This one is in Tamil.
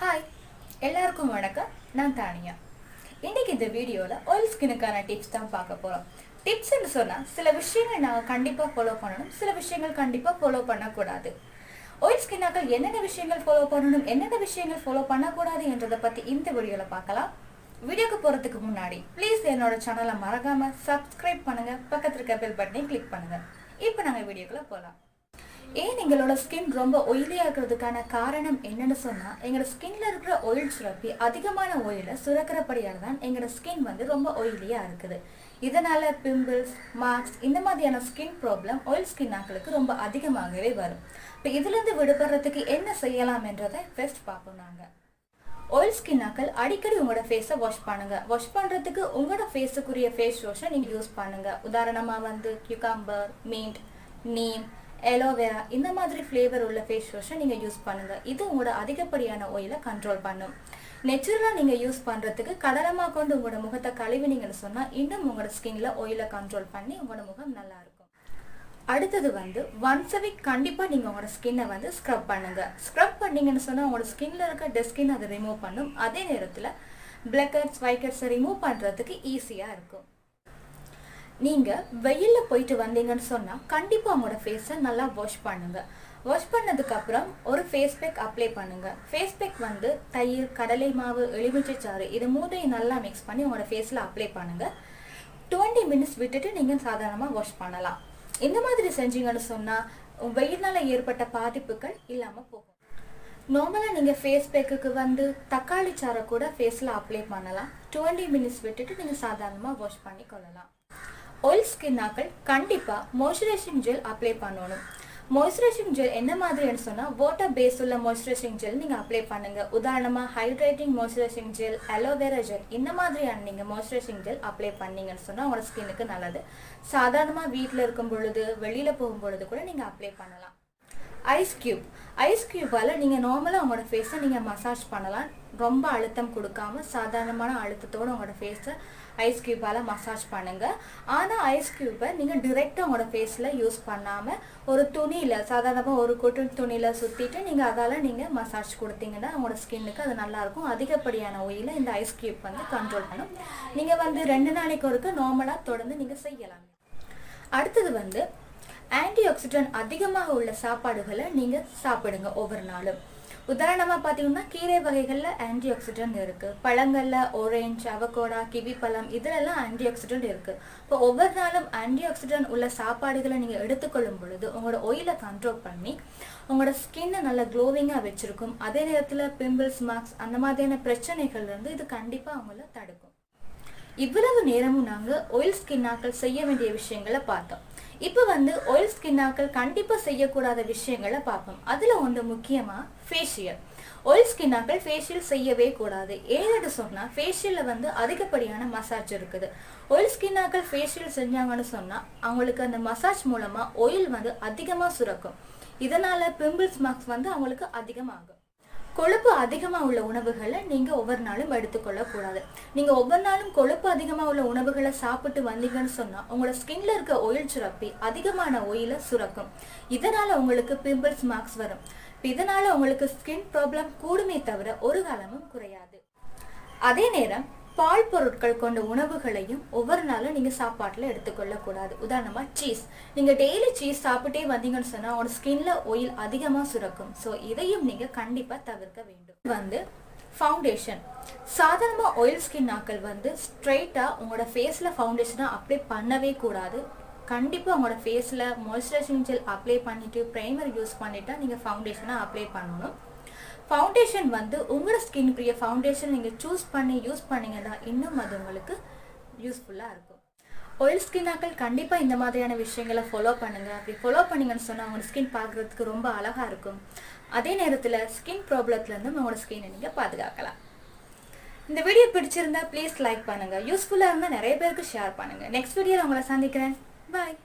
ஹாய் எல்லாருக்கும் வணக்கம். நான் தானியா. இன்னைக்கு இந்த வீடியோவில் ஆயில் ஸ்கின்னுக்கான டிப்ஸ் தான் பார்க்க போகிறோம். டிப்ஸ்ன்னு சொன்னால் சில விஷயங்கள் நாங்கள் கண்டிப்பாக ஃபாலோ பண்ணணும், சில விஷயங்கள் கண்டிப்பாக ஃபாலோ பண்ணக்கூடாது. ஆயில் ஸ்கின்னாக்கள் என்னென்ன விஷயங்கள் ஃபாலோ பண்ணணும், என்னென்ன விஷயங்கள் ஃபாலோ பண்ணக்கூடாது என்றதை பற்றி இந்த வீடியோவில் பார்க்கலாம். வீடியோக்கு போகிறதுக்கு முன்னாடி ப்ளீஸ் என்னோட சேனலை மறக்காமல் சப்ஸ்கிரைப் பண்ணுங்கள், பக்கத்தில் இருக்க பெல் பட்டனையும் கிளிக் பண்ணுங்கள். இப்போ நாங்கள் வீடியோக்குள்ளே போகலாம். ஏன் எங்களோட ஸ்கின் ரொம்ப ஒயிலியாக இருக்கிறதுக்கான காரணம் என்னன்னு சொன்னால், எங்களோட ஸ்கின்ல இருக்கிற ஆயில் சுரப்பி அதிகமான ஆயிலை சுரக்கிறபடியால் தான் எங்களோட ஸ்கின் ரொம்ப ஆயிலியாக இருக்குது. இதனால் பிம்பிள்ஸ், மார்க்ஸ் இந்த மாதிரியான ஸ்கின் ப்ராப்ளம் ஆயில் ஸ்கின் ஆக்களுக்கு ரொம்ப அதிகமாகவே வரும். இப்போ இதுலேருந்து விடுபடுறதுக்கு என்ன செய்யலாம் என்றதை ஃபர்ஸ்ட் பார்ப்போம். நாங்கள் ஆயில் ஸ்கின் ஆக்கள் அடிக்கடி உங்களோட ஃபேஸை வாஷ் பண்ணுங்க. வாஷ் பண்ணுறதுக்கு உங்களோட ஃபேஸுக்குரிய ஃபேஸ் வாஷை நீங்கள் யூஸ் பண்ணுங்க. உதாரணமாக கியூகம்பர், மின்ட், நீம், அலோவேரா இந்த மாதிரி ஃப்ளேவர் உள்ள ஃபேஸ் வாஷை நீங்கள் யூஸ் பண்ணுங்கள். இது உங்களோட அதிகப்படியான ஆயிலை கண்ட்ரோல் பண்ணும். நேச்சுரலாக நீங்கள் யூஸ் பண்ணுறதுக்கு கடலமாக கொண்டு உங்களோட முகத்தை கழுவினீங்கன்னு சொன்னால் இன்னும் உங்களோட ஸ்கின்ல ஆயிலை கண்ட்ரோல் பண்ணி உங்களோட முகம் நல்லா இருக்கும். அடுத்தது ஒன்ஸ் a week கண்டிப்பாக நீங்கள் உங்களோட ஸ்கின்னை ஸ்க்ரப் பண்ணுங்கள். ஸ்க்ரப் பண்ணிங்கன்னு சொன்னால் உங்களோட ஸ்கின்ல இருக்க டெட் ஸ்கின் அதை ரிமூவ் பண்ணும். அதே நேரத்தில் பிளாக் ஹெட்ஸ், ஒயிட் ஹெட்ஸை ரிமூவ் பண்ணுறதுக்கு ஈஸியாக இருக்கும். நீங்கள் வெயிலில் போயிட்டு வந்தீங்கன்னு சொன்னால் கண்டிப்பாக உங்களோட ஃபேஸை நல்லா வாஷ் பண்ணுங்கள். வாஷ் பண்ணதுக்கப்புறம் ஒரு ஃபேஸ் பேக் அப்ளை பண்ணுங்கள். ஃபேஸ் பேக் தயிர், கடலை மாவு, எலுமிச்சை சாறு இது மூணையும் நல்லா மிக்ஸ் பண்ணி உங்களோட ஃபேஸில் அப்ளை பண்ணுங்கள். 20 minutes விட்டுட்டு நீங்கள் சாதாரணமாக வாஷ் பண்ணலாம். இந்த மாதிரி செஞ்சீங்கன்னு சொன்னால் வெயில்னால் ஏற்பட்ட பாதிப்புகள் இல்லாமல் போகும். நார்மலாக நீங்கள் ஃபேஸ் பேக்குக்கு தக்காளி சாறை கூட ஃபேஸில் அப்ளை பண்ணலாம். 20 minutes விட்டுட்டு நீங்கள் சாதாரணமாக வாஷ் பண்ணி கொள்ளலாம். ஆயில் ஸ்கின் ஆக்கள் கண்டிப்பாக மாய்ஸ்சரைசிங் ஜெல் அப்ளை பண்ணணும். மாய்ஸ்சரைசிங் ஜெல் என்ன மாதிரின்னு சொன்னால் வாட்டர் பேஸ் உள்ள மாய்ஸ்சரைசிங் ஜெல் நீங்கள் அப்ளை பண்ணுங்கள். உதாரணமாக hydrating moisturising gel, aloe vera gel இந்த மாதிரியான நீங்கள் மாய்ஸ்சரைசிங் ஜெல் அப்ளை பண்ணீங்கன்னு சொன்னால் உங்களோட ஸ்கின்னுக்கு நல்லது. சாதாரணமாக வீட்டில் இருக்கும் பொழுது, வெளியில் போகும் பொழுது கூட நீங்கள் அப்ளை பண்ணலாம். ஐஸ் கியூபால் நீங்கள் நார்மலாக உங்களோட ஃபேஸை நீங்கள் மசாஜ் பண்ணலாம். ரொம்ப அழுத்தம் கொடுக்காம சாதாரணமான அழுத்தத்தோடு உங்களோட ஃபேஸை ஐஸ் கியூபால் மசாஜ் பண்ணுங்கள். ஆனால் ஐஸ் கியூப்பை நீங்கள் டிரெக்டாக உங்களோட ஃபேஸில் யூஸ் பண்ணாமல் ஒரு துணியில், சாதாரணமாக ஒரு கொட்டன் துணியில் சுற்றிட்டு நீங்கள் அதால் நீங்கள் மசாஜ் கொடுத்தீங்கன்னா உங்களோட ஸ்கின்னுக்கு அது நல்லாயிருக்கும். அதிகப்படியான ஆயிலை இந்த ஐஸ் கியூப் கண்ட்ரோல் பண்ணும். நீங்கள் 2 நாளைக்கு ஒருக்க நார்மலாக தொடர்ந்து நீங்கள் செய்யலாம். அடுத்தது ஆன்டி ஆக்சிடென்ட் அதிகமாக உள்ள சாப்பாடுகளை நீங்கள் சாப்பிடுங்க ஒவ்வொரு நாளும். உதாரணமாக பார்த்தீங்கன்னா கீரை வகைகளில் ஆன்டி ஆக்சிடென்ட் இருக்குது. பழங்களில் ஆரஞ்சு, அவகோடா, கிவி பழம் இதிலெல்லாம் ஆன்டி ஆக்சிடென்ட் இருக்குது. இப்போ ஒவ்வொரு நாளும் ஆன்டி ஆக்சிடென்ட் உள்ள சாப்பாடுகளை நீங்கள் எடுத்துக்கொள்ளும் பொழுது உங்களோட ஆயிலை கண்ட்ரோல் பண்ணி உங்களோட ஸ்கின்னை நல்லா க்ளோவிங்காக வச்சுருக்கும். அதே நேரத்தில் பிம்பிள்ஸ், மார்க்ஸ் அந்த மாதிரியான பிரச்சனைகள்லேருந்து இது கண்டிப்பாக அவங்கள தடுக்கும். இவ்வளவு நேரமும் நாங்கள் ஆயில் ஸ்கின் ஆக்கள் செய்ய வேண்டிய விஷயங்களை பார்த்தோம். இப்போ ஆயில் ஸ்கின் ஆக்கள் கண்டிப்பாக செய்யக்கூடாத விஷயங்களை பார்ப்போம். அதில் ஒன்று முக்கியமாக ஃபேஷியல். ஆயில் ஸ்கின் ஆக்கள் ஃபேஷியல் செய்யவே கூடாது. ஏன்னு சொன்னால் ஃபேஷியலில் அதிகப்படியான மசாஜ் இருக்குது. ஆயில் ஸ்கின் ஆக்கள் ஃபேஷியல் செஞ்சாங்கன்னு சொன்னால் அவங்களுக்கு அந்த மசாஜ் மூலமாக ஆயில் அதிகமாக சுரக்கும். இதனால் பிம்பிள்ஸ், மார்க்ஸ் அவங்களுக்கு அதிகமாகும். கொழுப்பு அதிகமாக உள்ள உணவுகளை நீங்கள் ஒவ்வொரு நாளும் எடுத்துக்கொள்ளக்கூடாது. நீங்கள் ஒவ்வொரு நாளும் கொழுப்பு அதிகமாக உள்ள உணவுகளை சாப்பிட்டு வந்தீங்கன்னு சொன்னால் உங்களோட ஸ்கின்ல இருக்க ஆயில் சுரப்பி அதிகமான ஆயிலை சுரக்கும். இதனால் உங்களுக்கு பிம்பிள்ஸ், மார்க்ஸ் வரும். இதனால் உங்களுக்கு ஸ்கின் ப்ராப்ளம் கூடுமே தவிர ஒரு காலமும் குறையாது. அதே நேரம் பால் பொருட்கள் கொண்ட உணவுகளையும் ஒவ்வொரு நாளும் நீங்கள் சாப்பாட்டில் எடுத்துக்கொள்ளக்கூடாது. உதாரணமாக சீஸ். நீங்கள் டெய்லி சீஸ் சாப்பிட்டே வந்தீங்கன்னு சொன்னால் உங்களோட ஸ்கின்ல ஆயில் அதிகமாக சுரக்கும். ஸோ இதையும் நீங்கள் கண்டிப்பாக தவிர்க்க வேண்டும். ஃபவுண்டேஷன். சாதாரணமாக ஆயில் ஸ்கின் ஆக்கள் ஸ்ட்ரெயிட்டாக உங்களோட ஃபேஸில் ஃபவுண்டேஷனாக அப்ளை பண்ணவே கூடாது. கண்டிப்பாக உங்களோட ஃபேஸில் மாய்ஸ்சரைசிங் ஜெல் அப்ளை பண்ணிவிட்டு ப்ரைமர் யூஸ் பண்ணிவிட்டா நீங்கள் ஃபவுண்டேஷனாக அப்ளை பண்ணணும். ஃபவுண்டேஷன் உங்களோட ஸ்கின்னுக்குரிய ஃபவுண்டேஷன் நீங்கள் சூஸ் பண்ணி யூஸ் பண்ணிங்கன்னா இன்னும் அது உங்களுக்கு யூஸ்ஃபுல்லாக இருக்கும். ஆயில் ஸ்கின் ஆக்கள் கண்டிப்பாக இந்த மாதிரியான விஷயங்களை ஃபாலோ பண்ணுங்கள். அப்படி ஃபாலோ பண்ணிங்கன்னு சொன்னால் உங்களோட ஸ்கின் பார்க்குறதுக்கு ரொம்ப அழகாக இருக்கும். அதே நேரத்தில் ஸ்கின் ப்ராப்ளத்துலேருந்து உங்களோட ஸ்கின்னை நீங்கள் பாதுகாக்கலாம். இந்த வீடியோ பிடிச்சிருந்தா ப்ளீஸ் லைக் பண்ணுங்கள். யூஸ்ஃபுல்லாக இருந்தால் நிறைய பேருக்கு ஷேர் பண்ணுங்கள். நெக்ஸ்ட் வீடியோவில் உங்களை சந்திக்கிறேன். பாய்.